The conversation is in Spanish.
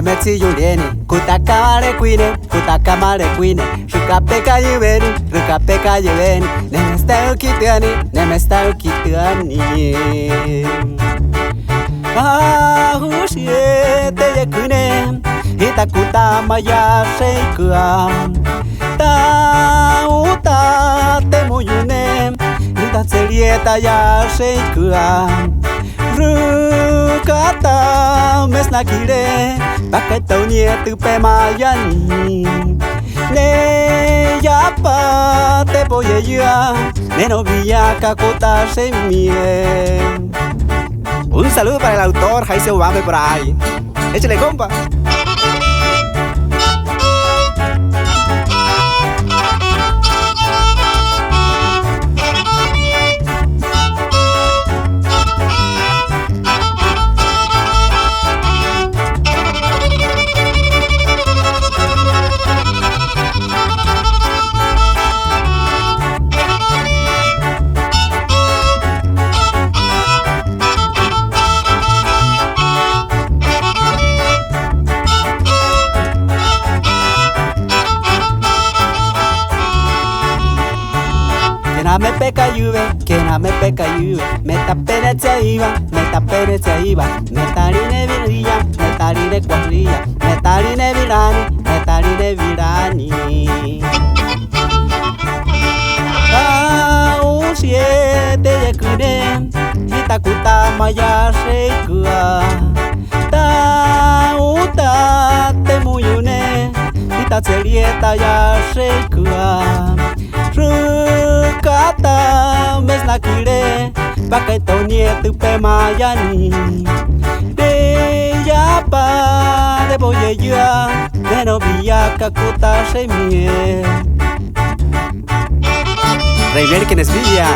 metsi yuleni kutakamare kwine Rukapeka yuveni Nemesta ukitiani Hushie te yakune Hitakutama ya sheikua Ta uta te muyune Hitatselieta ya sheikua Rukata mesnakire Paketonie tupe mayani Ne yapa te poyeyua Ne novia kakota semie. Un saludo para el autor Jaise Ubambe por ahí. Échale, compa. Que na me peca yuve, me tapene te iba, me tarine virilla, me tarine cuadrilla, me tarine virani. Un siete de cune, hitakuta maya sheikua, ta uta te muyune, hitatselieta ya sheikua. Rukata mesnakire Paketonie tupe mayani De yapa de boyeyua De novia kakuta semie Rey Merken Espilla.